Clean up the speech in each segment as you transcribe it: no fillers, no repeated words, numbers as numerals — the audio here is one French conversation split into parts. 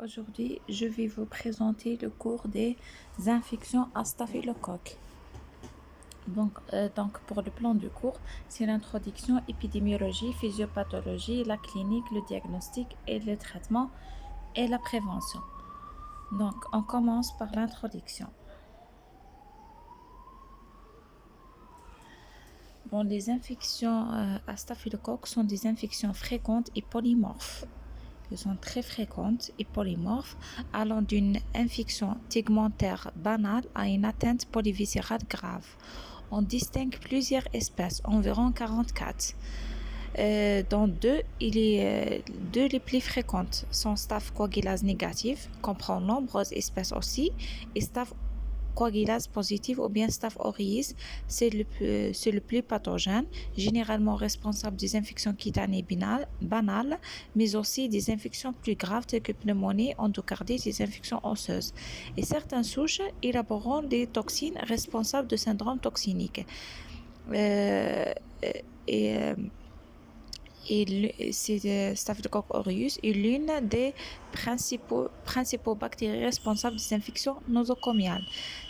Aujourd'hui, je vais vous présenter le cours des infections à staphylocoque. Donc, pour le plan du cours, c'est l'introduction, épidémiologie, physiopathologie, la clinique, le diagnostic et le traitement et la prévention. Donc, on commence par l'introduction. Bon, les infections à staphylocoque sont des infections fréquentes et polymorphes. Elles sont très fréquentes et polymorphes, allant d'une infection tegmentaire banale à une atteinte polyviscérale grave. On distingue plusieurs espèces, environ 44. Dans deux les plus fréquentes sont Staph coagulase négative, comprend nombreuses espèces aussi, et Staph coagulase positive ou bien Staph aureus, c'est le plus pathogène, généralement responsable des infections cutanées banales, mais aussi des infections plus graves telles que pneumonie, endocardite, des infections osseuses. Et certaines souches élaboreront des toxines responsables de syndrome toxinique. Euh, et Staphylococcus aureus est l'une des principaux bactéries responsables des infections nosocomiales.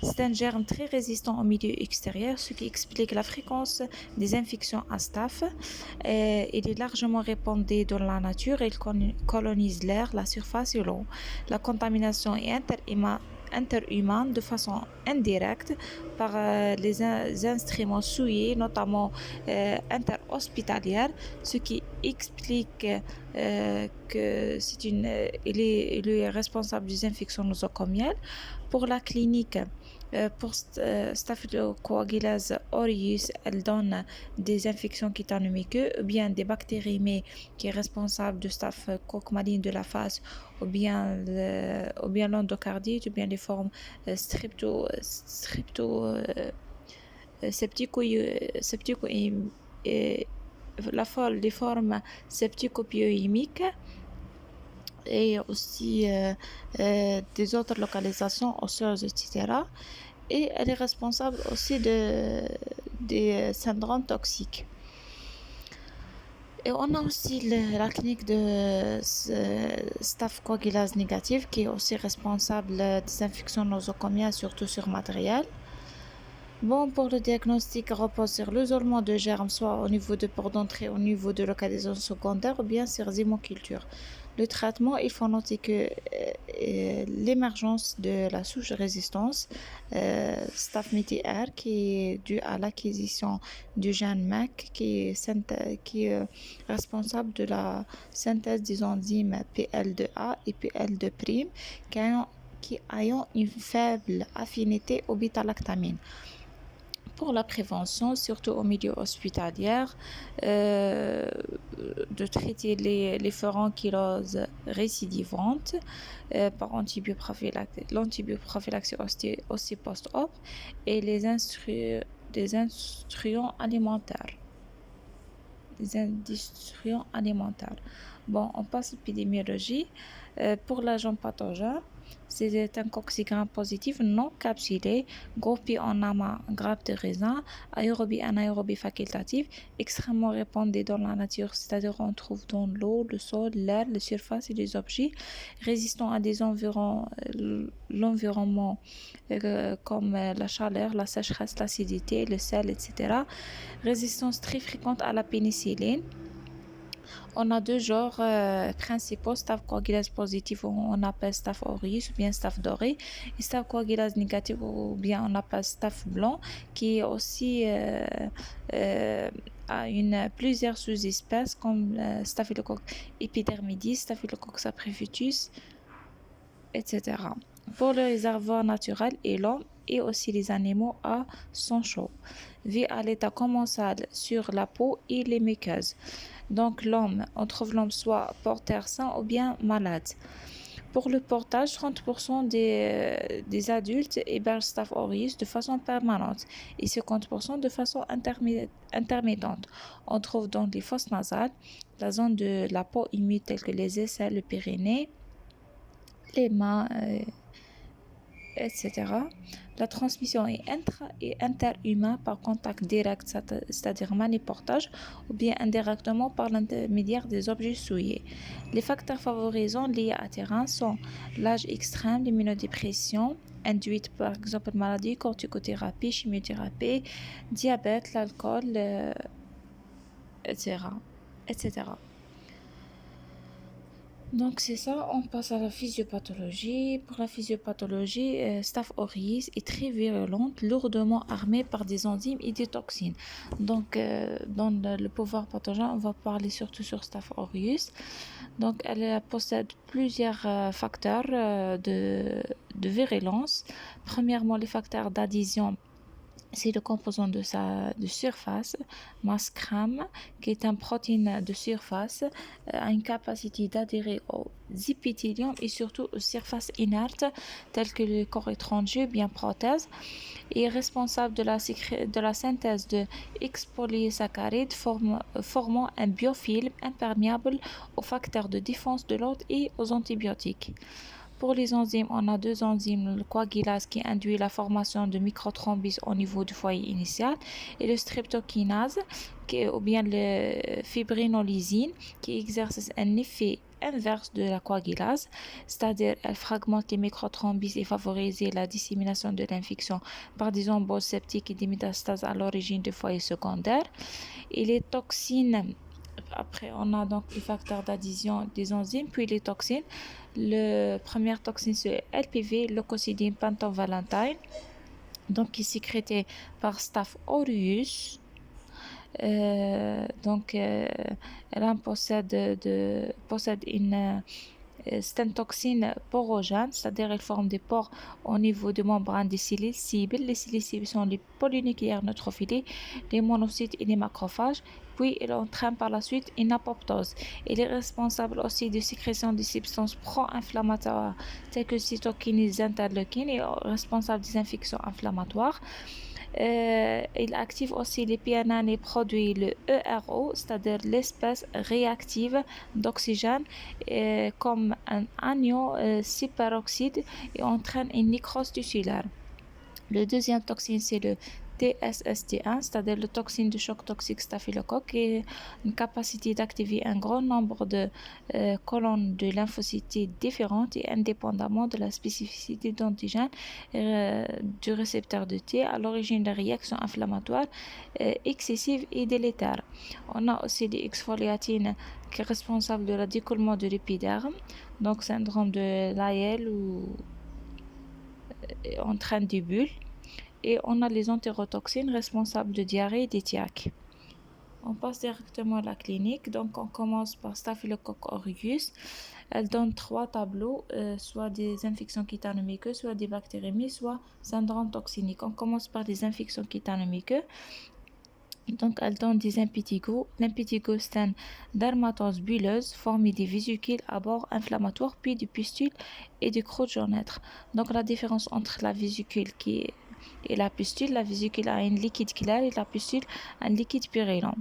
C'est un germe très résistant au milieu extérieur, ce qui explique la fréquence des infections à staph. Il est largement répandu dans la nature et il colonise l'air, la surface et l'eau. La contamination est interhumaine de façon indirecte par les instruments souillés, notamment interhospitalières, ce qui explique que il est responsable des infections nosocomiales. Pour la clinique, pour Staphylocoagulase aureus, elle donne des infections cutanées-muqueuses, ou bien des bactéries, mais qui est responsable de staphylocoque maligne de la face, ou bien l'endocardite, ou bien les formes les formes septicopioïmiques et aussi des autres localisations osseuses, etc. Et elle est responsable aussi des syndromes toxiques. Et on a aussi la clinique de Staph coagulase négative qui est aussi responsable des infections nosocomiales, surtout sur matériel. Bon, pour le diagnostic, repose sur l'isolement de germes, soit au niveau de port d'entrée, au niveau de localisation secondaire, ou bien sur zimoculture. Le traitement, il faut noter que l'émergence de la souche résistance Staph MTR, qui est due à l'acquisition du gène MEC, qui est responsable de la synthèse des enzymes PL2A et PL2', qui ayant une faible affinité au bêta-lactamine. Pour la prévention, surtout au milieu hospitalier, de traiter les furoncyloses récidivantes par l'antibioprophylaxie aussi post-op et les instructions alimentaires. Bon, on passe à l'épidémiologie. Pour l'agent pathogène, c'est un coccygram positif non capsulé, groupé en amas grappes de raisin, aérobie et anaérobie facultative, extrêmement répandu dans la nature, c'est-à-dire on trouve dans l'eau, le sol, l'air, les surfaces et les objets, résistant à l'environnement comme la chaleur, la sécheresse, l'acidité, le sel, etc. Résistance très fréquente à la pénicilline. On a deux genres principaux, Staph coagulase positive, on appelle Staph aureus ou bien Staph doré, et Staph coagulase négative ou bien on appelle Staph blanc, qui est aussi a plusieurs sous-espèces comme Staphylococcus epidermidis, Staphylococcus aprevitus, etc. Pour le réservoir naturel et l'homme et aussi les animaux à sang chaud, vit à l'état commensal sur la peau et les muqueuses. Donc l'homme, on trouve l'homme soit porteur sain ou bien malade. Pour le portage, 30% des adultes hébergent Staph aureus de façon permanente et 50% de façon intermittente. On trouve dans les fosses nasales, la zone de la peau humide telle que les aisselles, le périnée, les mains, etc. La transmission est et interhumaine par contact direct, c'est-à-dire manis-portage, ou bien indirectement par l'intermédiaire des objets souillés. Les facteurs favorisants liés à terrain sont l'âge extrême, l'immunodépression, induite par exemple maladie, corticothérapie, chimiothérapie, diabète, l'alcool, etc. etc. Donc c'est ça, on passe à la physiopathologie. Pour la physiopathologie, Staph aureus est très virulente, lourdement armée par des enzymes et des toxines. Donc dans le pouvoir pathogène, on va parler surtout sur Staph aureus. Donc elle possède plusieurs facteurs de virulence. Premièrement, les facteurs d'adhésion. C'est le composant de surface, mascrame, qui est une protéine de surface, a une capacité d'adhérer aux épithéliums et surtout aux surfaces inertes telles que le corps étranger, bien prothèse, et est responsable de la synthèse de X-polysaccharides formant un biofilm imperméable aux facteurs de défense de l'hôte et aux antibiotiques. Pour les enzymes, on a deux enzymes, le coagulase qui induit la formation de microthrombus au niveau du foyer initial et le streptokinase ou bien le fibrinolysine qui exerce un effet inverse de la coagulase, c'est-à-dire elle fragmente les microthrombus et favorise la dissémination de l'infection par des embolies septiques et des métastases à l'origine du foyer secondaire. Et les toxines, après on a donc les facteurs d'adhésion des enzymes, puis les toxines. La première toxine c'est LPV, leucocidine pentavalentine, donc qui est sécrétée par Staph aureus. Elle possède une c'est une toxine porogène, c'est-à-dire elle forme des pores au niveau des membranes des cellules cibles. Les cellules cibles sont les polynucléaires neutrophilés, les monocytes et les macrophages. Puis elle entraîne par la suite une apoptose. Elle est responsable aussi de sécrétion de substances pro-inflammatoires telles que cytokinines, interleukines et responsable des infections inflammatoires. Il active aussi les PNN et produit le ERO, c'est-à-dire l'espèce réactive d'oxygène, comme un anion superoxyde et entraîne une nécrose tissulaire. Le deuxième toxine, c'est le TSST1, c'est-à-dire le toxine de choc toxique staphylocoque, qui a une capacité d'activer un grand nombre de colonnes de lymphocytes différentes et indépendamment de la spécificité d'antigène du récepteur de T, à l'origine de réactions inflammatoires excessives et délétères. On a aussi les exfoliatines qui est responsable de la décollement de l'épiderme, donc syndrome de Lyell ou entraîne des bulles. Et on a les entérotoxines responsables de diarrhée et d'étiaque. On passe directement à la clinique. Donc, on commence par Staphylococcus aureus. Elle donne 3 tableaux, soit des infections cutanomycoses, soit des bactériémies, soit syndrome toxinique. On commence par les infections cutanomycoses. Donc, elle donne des impétigos. L'impétigo, c'est une dermatose bulleuse formée des vésicules à bord inflammatoires, puis des pustules et des croûtes jaunâtres. Donc, la différence entre la vésicule et la pustule a un liquide clair et la pustule un liquide purulent.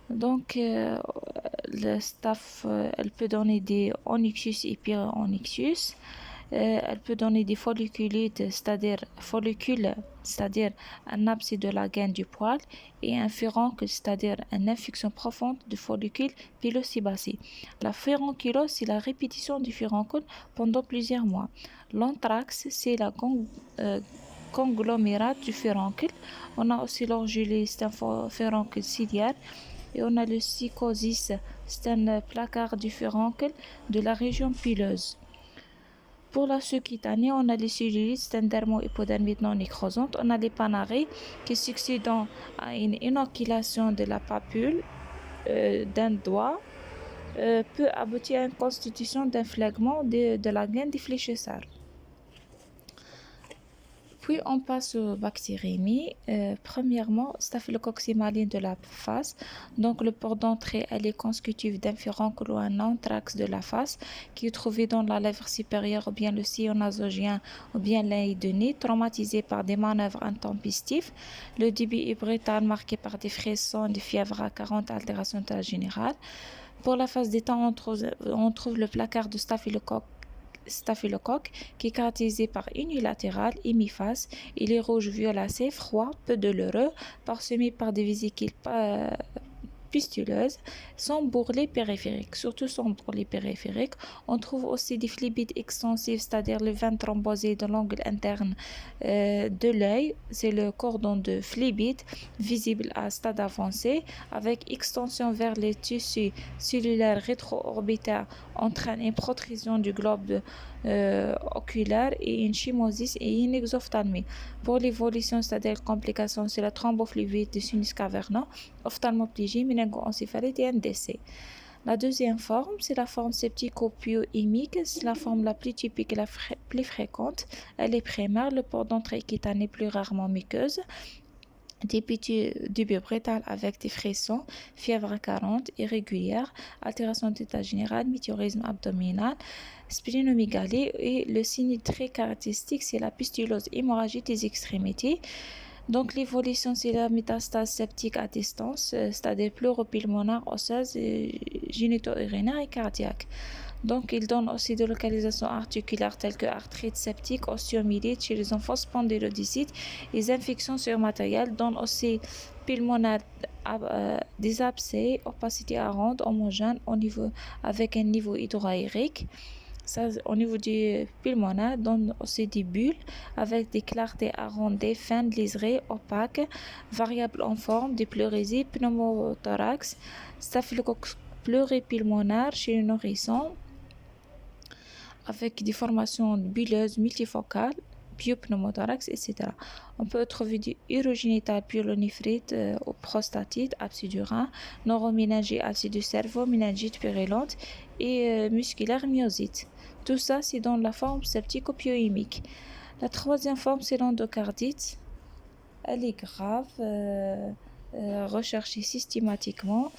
Donc, le staph, elle peut donner des onychus et pyrrhonychus. Elle peut donner des folliculites, follicules, c'est-à-dire un abcès de la gaine du poil, et un furoncule, c'est-à-dire une infection profonde du follicule pilosébacé. La furonculose, c'est la répétition du furoncule pendant plusieurs mois. L'anthrax, c'est la conglomérate du furoncule. On a aussi l'orgulé, c'est un furoncule ciliaire. Et on a le psychosis, c'est un placard du furoncule de la région pileuse. Pour la sous-cutanée, on a les cellulites, c'est un dermo-hypodermite non nécrosante. On a les panarées qui succédant à une inoculation de la papule d'un doigt peut aboutir à une constitution d'un phlegmon de la gaine des fléchisseurs. Puis on passe aux bactériémies. Premièrement, Staphylococcus maline de la face. Donc le port d'entrée, elle est constitutive d'un furoncule ou un anthrax de la face qui est trouvé dans la lèvre supérieure ou bien le sillon nasogien ou bien l'œil de nez, traumatisé par des manœuvres intempestives. Le début est brutal, marqué par des frissons, des fièvres à 40, altérations de l'état général. Pour la phase des temps, on trouve le placard de Staphylococcus staphylocoque qui est caractérisé par unilatéral, hémiphase. Il est rouge violacé, froid, peu douloureux, parsemé par des vésicules pustuleuses, sans bourrelet périphérique, surtout sans bourrelet périphérique. On trouve aussi des phlébites extensifs, c'est-à-dire le veine thrombosé de l'angle interne de l'œil. C'est le cordon de phlébite visible à stade avancé, avec extension vers les tissus cellulaires rétro-orbitaires, entraîne une protrusion du globe oculaire et une chymosis et une exophthalmie. Pour l'évolution, c'est-à-dire complications, c'est la thrombophlébite du sinus caverneux, ophtalmoplégie, méningoencéphalite et un décès. La deuxième forme, c'est la forme septico-pyoémique. C'est la forme la plus typique et la plus fréquente. Elle est primaire, le port d'entrée cutané plus rarement muqueuse. Début brétal avec des frissons, fièvre à 40, irrégulière, altération d'état général, météorisme abdominal, splénomégalie et le signe très caractéristique, c'est la pustulose hémorragique des extrémités. Donc l'évolution, c'est la métastase septique à distance, c'est-à-dire pleuropulmonaire, osseuse, génito-urinaire et cardiaque. Donc, il donne aussi des localisations articulaires telles que arthrite septique, ostéomyélite chez les enfants spondylodicites. Les infections sur matériel donnent aussi pulmonaire, des abcès, opacité ronde, homogène avec un niveau hydroaérique. Ça, au niveau du pulmonaire, donne aussi des bulles avec des clartés arrondies, fines, liserées, opaques, variables en forme, des pleurésies, pneumothorax, staphylococcus pluripulmonaire chez le nourrisson, avec des formations bulleuses multifocales, biopneumothorax, etc. On peut trouver du urogénital pyélonéphrite ou prostatite, abcès du rein, neuroméningie, abcès du cerveau, méningite purulente et musculaire myosite. Tout ça, c'est dans la forme septico-pyoémique. La troisième forme, c'est l'endocardite. Elle est grave, recherchée systématiquement,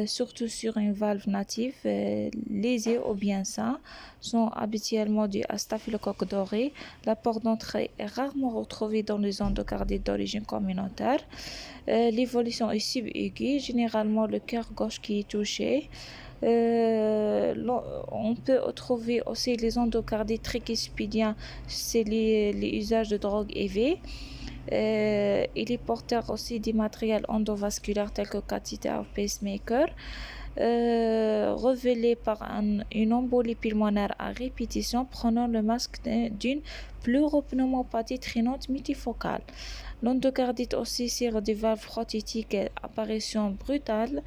surtout sur une valve native, lésée ou bien sain, sont habituellement dus à staphylocoque doré. La porte d'entrée est rarement retrouvée dans les endocardites d'origine communautaire. L'évolution est subaiguë, généralement le cœur gauche qui est touché. On peut trouver aussi les endocardites tricuspidiens, c'est les usages de drogue EV. Il est porteur aussi des matériels endovasculaires tels que cathéter ou pacemaker, révélé par une embolie pulmonaire à répétition prenant le masque d'une pleuropneumopathie traînante multifocale. L'endocardite aussi sert des valves prothétiques, apparition brutale,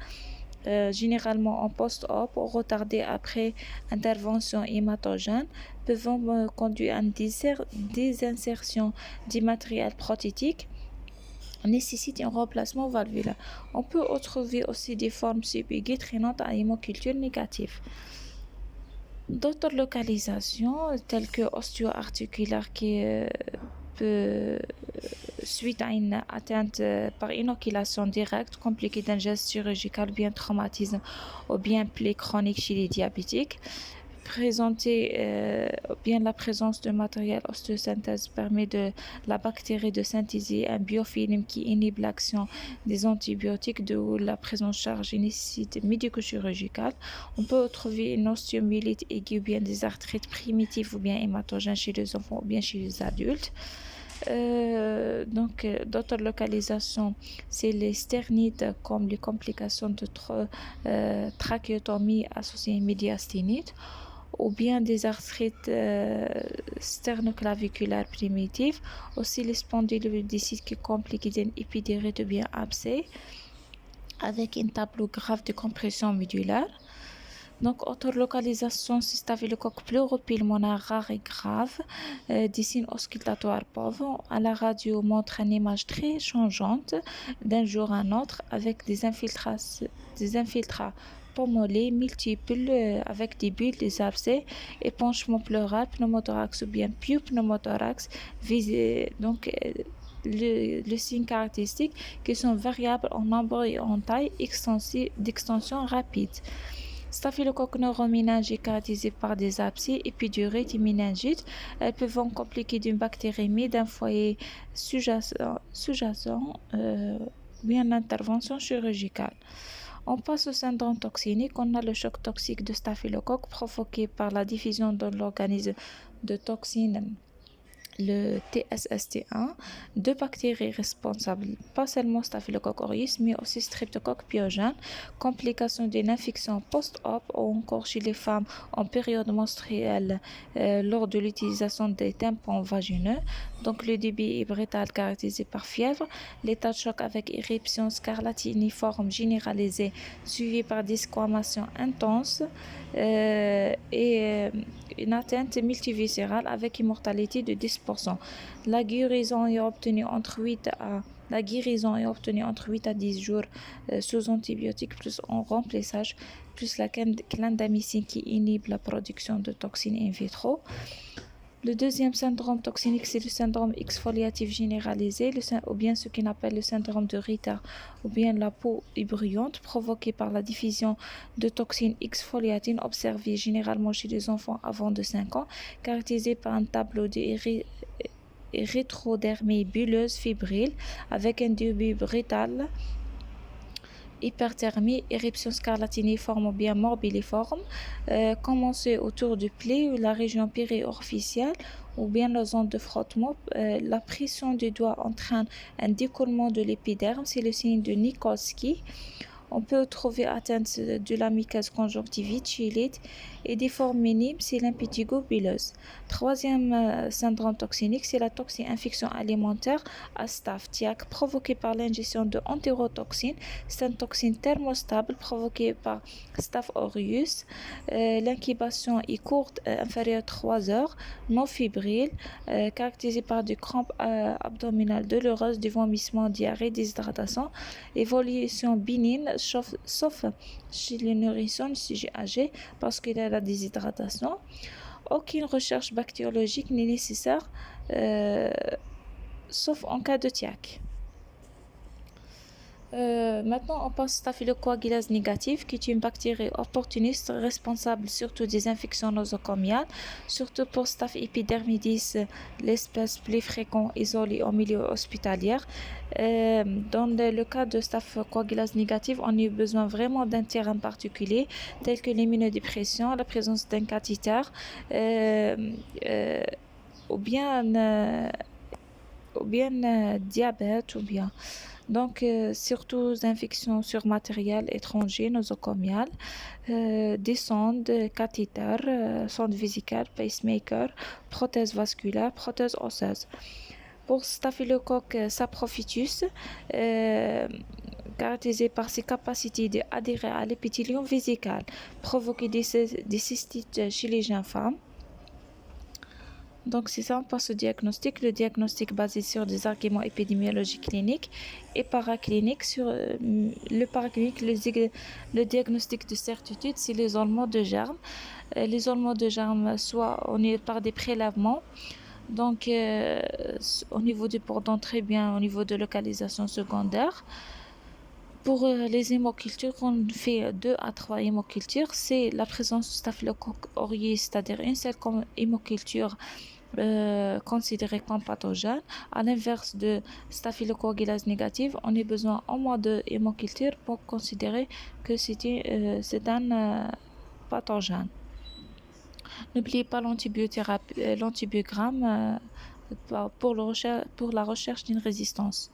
généralement en post-op ou retardée après intervention hématogène, peuvent conduire à une désinsertion du matériel prothétique, nécessite un remplacement valvulaire. On peut trouver aussi des formes subaiguës traînantes à hémoculture négative. D'autres localisations telles que osteo-articulaire qui peut, suite à une atteinte par inoculation directe compliquée d'un geste chirurgical, bien traumatisme ou bien plaie chronique chez les diabétiques, bien la présence de matériel ostéosynthèse permet de la bactérie de synthétiser un biofilm qui inhibe l'action des antibiotiques, d'où la prise en charge nécessite médico-chirurgicale. On peut trouver une ostéomyélite aiguë ou bien des arthrites primitives ou bien hématogènes chez les enfants ou bien chez les adultes. D'autres localisations, c'est les sternites comme les complications de trachéotomie associées à une médiasténite, ou bien des arthrites sternoclaviculaires primitives, aussi les spondylodicites qui compliquent d'une épidérite ou bien abcès, avec un tableau grave de compression médulaire. Donc, autre localisation, c'est staphylocoque pleuropulmonaire rare et grave, des signes auscultatoires pauvres. À la radio, montre une image très changeante d'un jour à un autre, avec des infiltrats pommolés multiples, avec des bulles, des abcès, épanchement pleural, pneumothorax ou bien pneumothorax, le signe caractéristique qui sont variables en nombre et en taille, d'extension rapide. Staphylocoque neuroméningique caractérisé par des abcès, épidurite et méningite. Elles peuvent compliquer d'une bactérémie, d'un foyer sous-jacent ou bien d'intervention chirurgicale. On passe au syndrome toxinique. On a le choc toxique de staphylocoque provoqué par la diffusion dans l'organisme de toxines, le TSST1, deux bactéries responsables, pas seulement Staphylococcus aureus, mais aussi Streptocoque pyogenes, complications d'une infection post-op ou encore chez les femmes en période menstruelle lors de l'utilisation des tampons vagineux. Donc le début est brutal caractérisé par fièvre, l'état de choc avec éruption scarlatiniforme généralisée suivi par desquamation intense et une atteinte multiviscérale avec une mortalité de 10%. La guérison est obtenue entre 8 à 10 jours sous antibiotiques plus en remplissage, plus la clindamycine qui inhibe la production de toxines in vitro. Le deuxième syndrome toxinique, c'est le syndrome exfoliatif généralisé, ou bien ce qu'on appelle le syndrome de Ritter, ou bien la peau est brûlante, provoquée par la diffusion de toxines exfoliatines observées généralement chez les enfants avant de 5 ans, caractérisé par un tableau de rétrodermie bulleuse fébrile avec un début brutal, hyperthermie, éruption scarlatiniforme ou bien morbilliforme, commencer autour du pli ou la région périorificiale ou bien la zone de frottement. La pression du doigt entraîne un décollement de l'épiderme, c'est le signe de Nikolsky. On peut trouver atteinte de la mycose conjonctivite, chylite et des formes minimes, c'est l'impétigo bulleuse. Troisième syndrome toxinique, c'est la toxi-infection alimentaire à staph TIAC provoquée par l'ingestion de entérotoxines. C'est une toxine thermostable provoquée par Staph aureus. L'incubation est courte, inférieure à 3 heures, non fébrile, caractérisée par des crampes abdominales douloureuses, des vomissements, diarrhée, déshydratation, évolution bénigne, sauf chez les nourrissons sujet âgé parce qu'il y a la déshydratation. Aucune recherche bactériologique n'est nécessaire sauf en cas de TIAC. Maintenant, on passe staphylocoagulase négative, qui est une bactérie opportuniste responsable surtout des infections nosocomiales, surtout pour Staph epidermidis, l'espèce plus fréquente isolée au milieu hospitalier. Dans le cas de staphylocoagulase négative, on a besoin vraiment d'un terrain particulier, tel que l'immunodépression, la présence d'un cathéter, ou bien diabète, ou bien. Donc, surtout infections sur matériel étranger, nosocomial, des sondes, cathéters, sondes vésicales, pacemaker, prothèses vasculaires, prothèses osseuses. Pour Staphylococcus saprophytus, caractérisé par ses capacités d'adhérer à l'épithélium vésical, provoquer des cystites chez les jeunes femmes. Donc c'est ça, on passe au diagnostic. Le diagnostic basé sur des arguments épidémiologiques cliniques et paracliniques. Sur le paraclinique, le diagnostic de certitude, c'est l'isolement de germes. L'isolement de germes, soit on est par des prélèvements, donc au niveau du port d'entrée, bien au niveau de localisation secondaire. Pour les hémocultures, on fait 2 à 3 hémocultures. C'est la présence de Staphylococcus aureus, c'est-à-dire une seule hémoculture considérée comme pathogène. À l'inverse de staphylocoagulase négative, on a besoin au moins de hémoculture pour considérer que c'est un pathogène. N'oubliez pas l'antibiogramme pour la recherche d'une résistance.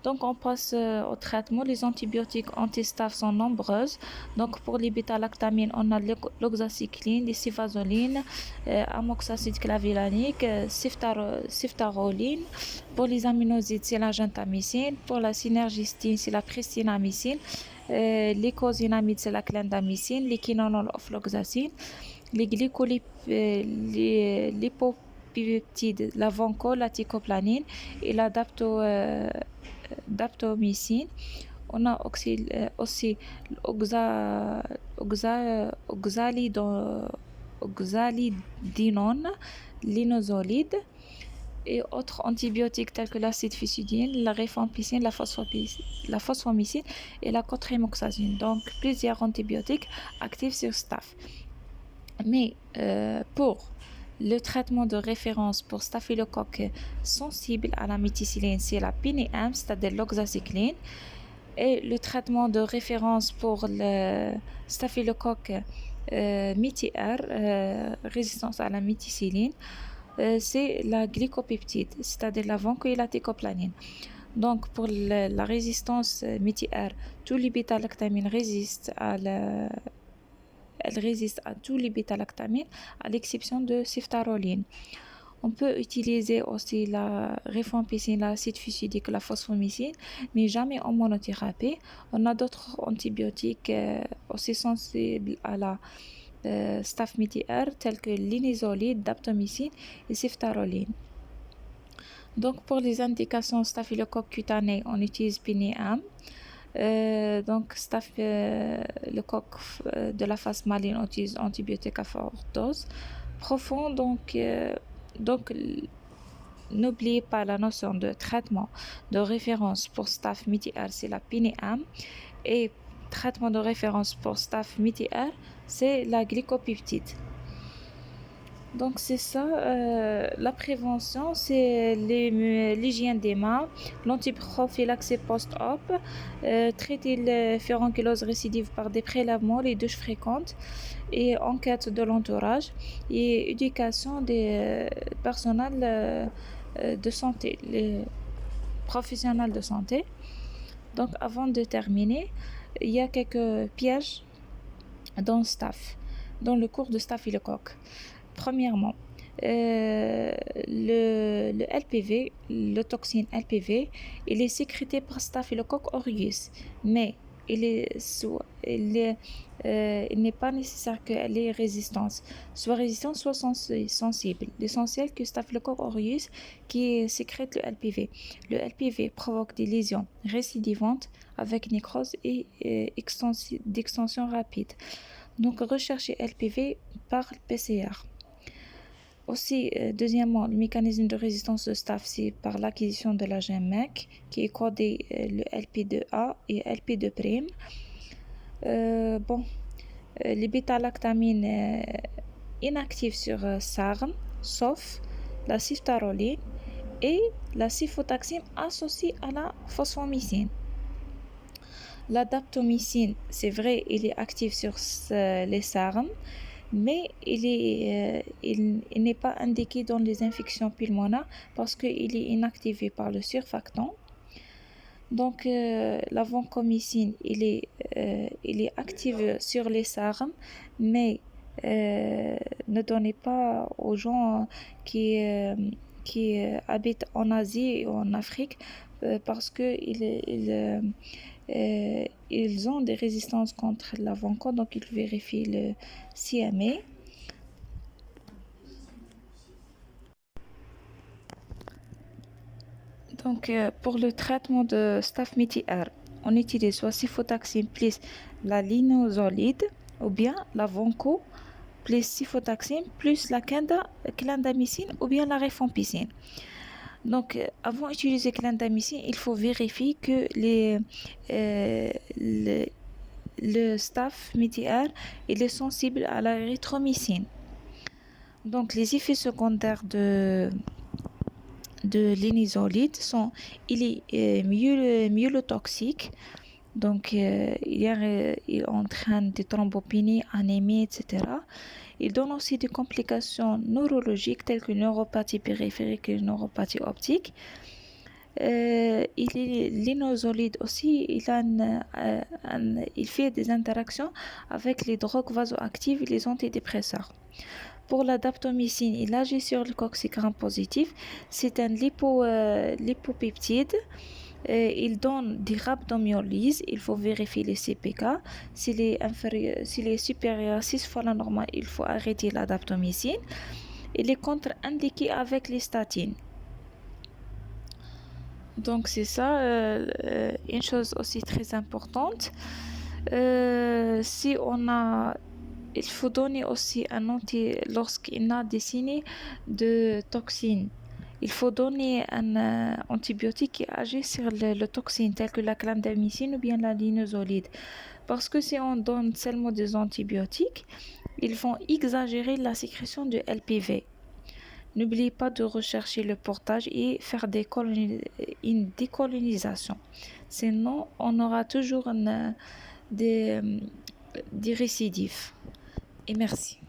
Donc, on passe au traitement. Les antibiotiques anti-staph sont nombreuses. Donc, pour les bêta-lactamines, on a l'oxacycline, les cefazolines, amoxicillin clavulanique, ceftaroline. Pour les aminosides, c'est la gentamicine. Pour la synergistine, c'est la pristinamycine. Les cosinamides, c'est la clindamycine. Les quinolones, ofloxacine. Les lipopeptides, la vancol, la ticoplanine et la daptomycine. On a aussi oxalidinone, l'inozolide et autres antibiotiques tels que l'acide fusidine, la rifampicine, la phosphomycine et la cotrimmoxazine. Donc plusieurs antibiotiques actifs sur staph. Mais pour le traitement de référence pour staphylocoque sensible à la méticilline, c'est la PNM, c'est-à-dire l'oxacycline. Et le traitement de référence pour le staphylocoque MITI-R, résistance à la méticilline, c'est la glycopeptide, c'est-à-dire la vancomycin. Donc, pour la résistance MITI-R, tous les bêta-lactamines elles résistent à tous les bêta-lactamines, à l'exception de ceftaroline. On peut utiliser aussi la rifampicine, l'acide fusidique, la phosphomycine, mais jamais en monothérapie. On a d'autres antibiotiques aussi sensibles à la staph MITI-R, tels que l'inizolide, daptomycine et ceftaroline. Donc, pour les indications staphylocoque cutané, on utilise Pinéam. Donc, le coq de la phase maligne, on utilise antibiotiques à forte dose. Profond, donc n'oubliez pas la notion de traitement de référence pour staph MITI-R, c'est la Pinéam. Et traitement de référence pour staph MITI-R, c'est la glycopeptide. Donc c'est ça, la prévention, c'est l'hygiène des mains, l'antiprophylaxie post-op, traiter la furoncylose récidive par des prélèvements, les douches fréquentes et enquête de l'entourage et éducation des personnels de santé, les professionnels de santé. Donc avant de terminer, il y a quelques pièges dans le cours de staphylocoque. Premièrement, le LPV, le toxine LPV, il est sécrété par Staphylococcus aureus, mais il n'est pas nécessaire qu'elle ait résistance, soit résistante, soit sensible. L'essentiel que Staphylococcus aureus qui sécrète le LPV. Le LPV provoque des lésions récidivantes avec nécrose et d'extension rapide. Donc, recherchez LPV par PCR. Aussi, deuxièmement, le mécanisme de résistance de staph, c'est par l'acquisition de la gène MEC qui est codé le LP2A et LP2'. Les bêta-lactamines inactives sur SARM, sauf la ceftaroline et la cifotaxime associée à la phosphomycine. La daptomycine, c'est vrai, il est actif sur les SARM, mais il n'est pas indiqué dans les infections pulmonaires parce qu'il est inactivé par le surfactant. Donc, la vancomycine, il est actif sur les SARM, mais ne donnez pas aux gens qui habitent en Asie et en Afrique parce que ils ont des résistances contre la vanco, donc ils vérifient le CMA. Donc, pour le traitement de staph MITI-R, on utilise soit cifotaxime plus la linezolide ou bien la vanco plus cifotaxime plus la clindamycine ou bien la rifampicine. Donc, avant d'utiliser clindamycine, il faut vérifier que le staph MITI-R il est sensible à la érythromycine. Donc, les effets secondaires de l'inizolide sont, il est myélotoxique, donc il entraîne des thrombopénies, anémie, etc. Il donne aussi des complications neurologiques telles que neuropathie périphérique et neuropathie optique. L'inozolide aussi, il fait des interactions avec les drogues vasoactives et les antidépresseurs. Pour la daptomycine, il agit sur le coccyx gram-positif. C'est un lipopeptide. Il donne des rhabdomyolyses. Il faut vérifier les CPK. S'il est supérieur à 6 fois la normale, il faut arrêter la daptomycine. Il est contre-indiqué avec les statines. Donc c'est ça, une chose aussi très importante. Il faut donner aussi un lorsqu'il y a des signes de toxines. Il faut donner un antibiotique qui agit sur le toxine tel que la clindamycine ou bien la linezolide. Parce que si on donne seulement des antibiotiques, ils vont exagérer la sécrétion de LPV. N'oublie pas de rechercher le portage et faire une décolonisation. Sinon, on aura toujours des récidives. Et merci.